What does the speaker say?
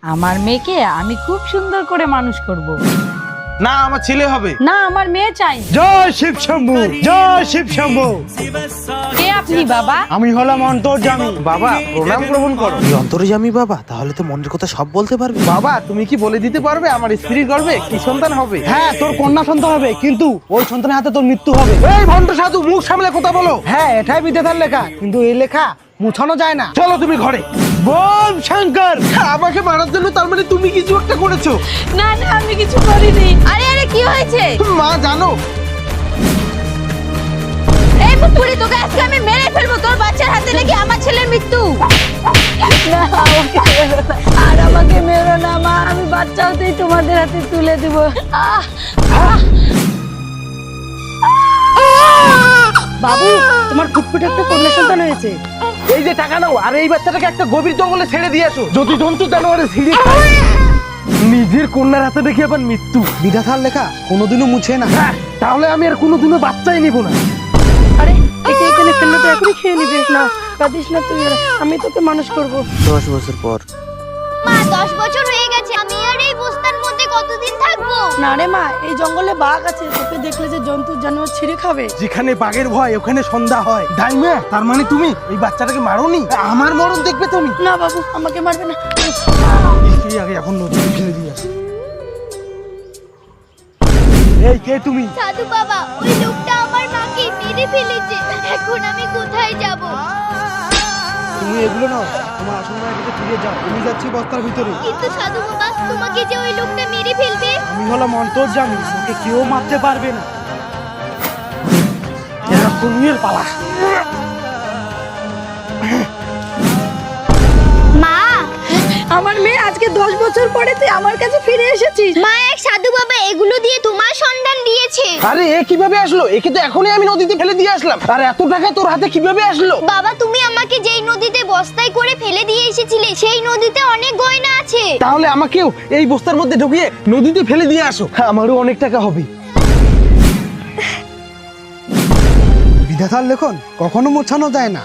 আমার মেয়েকে আমি খুব সুন্দর করে মানুষ করব। না আমার ছেলে হবে। না আমার মেয়ে চাই। জয় শিব শম্ভু, জয় শিব শম্ভু। কে আপনি বাবা? আমি হলাম অন্তর্যামী। বাবা প্রণাম গ্রহণ করো। এই অন্তর্যামী বাবা, তাহলে তো মনের কথা সব বলতে পারবে। বাবা তুমি কি বলে দিতে পারবে আমার স্ত্রীর গর্ভে কি সন্তান হবে? হ্যাঁ, তোর কন্যা সন্তান হবে, কিন্তু ওই সন্তানের হাতে তোর মৃত্যু হবে। এই ভণ্ড সাধু, মুখ সামলে কথা বলো। হ্যাঁ, এটাই বিধাতার লেখা, কিন্তু এই লেখা মুছানো যায় না। চলো তুমি ঘরে। বল শঙ্কর। আমাকে মারার জন্য তার মানে তুমি কিছু একটা করেছো? না না আমি কিছু করিনি। আরে আরে কি হয়েছে? মা জানো এই মুকুড়ি তোকে আজকে আমি মেরে ফেলবো। তোর বাচ্চার হাতে নাকি আমার ছেলের মৃত্যু। না আমাকে মেরো না। আর আমাকে মেরো না মা, আমি বাচ্চা হতেই তোমাদের হাতে তুলে দিব। বাবু, তোমার ফুটফুটে একটা কন্যা সন্তান হয়েছে। এই যে টাকা নাও আর এই বাচ্চাটাকে একটা গভীর জঙ্গলে ছেড়ে দিয়ে আসো। যদি জন্তু জানোয়ারে ছিঁড়ে খায়। নিজের কন্যার হাতে দেখি আবার মৃত্যু। বিধাতার লেখা কোনোদিনও মুছে না। হ্যাঁ, তাহলে আমি আর কোনোদিনও বাচ্চাই নিব না। আরে একে এখানে ফেললে তো এখনই খেয়ে নিবে। না কাঁদিস না তুই, আমি তোকে মানুষ করব। 10 বছর পর। মা 10 বছর হয়ে গেছে, আমি আর এই বস্তার মধ্যে কতদিন থাকবো? না রে মা, এই জঙ্গলে বাঘ আছে, তোকে দেখলে যে জন্তু জানোয়ার ছিঁড়ে খাবে। যেখানে বাঘের ভয় ওখানে সন্ধ্যা হয়। দাইমা, তার মানে তুমি এই বাচ্চাটাকে মারোনি? আমার মরণ দেখবে তুমি? না বাবু, আমাকে মারবে না। এই আগে এখন নদীতে ফেলে দিয়ে আসো। এই কে তুমি? সাধু বাবা, ওই লোকটা আমার মাকে মেরে ফেলেছে। এখন আমি কোথায় যাব? তুমি এগুলো নাও, তোমার আসল মায়ের কাছে ফিরে যাও। আমি যাচ্ছি বস্তার ভিতরে। কিন্তু সাধু বাবা, তোমাকে যে ওই লোকটা মেরে ফেলবে। আমি হলাম অন্তর্যামী, ওকে কেউ মারতে পারবে না। তুমি এর পালা। মা, আমার মেয়ে আজকে 10 বছর পরে তুই আমার কাছে ফিরে এসেছিস। মা এক সাধু বাবা এগুলো দিয়ে তোমার সন্ধান দিয়েছে। আরে এ কিভাবে আসলো? একে তো এখনই আমি নদীতে ফেলে দিয়ে আসলাম। আর এত টাকা তোর হাতে কিভাবে আসলো? বাবা তুমি আমাকে যেই নদীতে বস্তায় করে ফেলে দিয়ে এসেছিলে, সেই নদীতে অনেক গয়না আছে। তাহলে আমাকেও এই বস্তার মধ্যে ঢুকিয়ে নদীতে ফেলে দিয়ে আসো। আমারও অনেক টাকা হবে। বিধাতার লেখন কখনো মোছানো যায় না।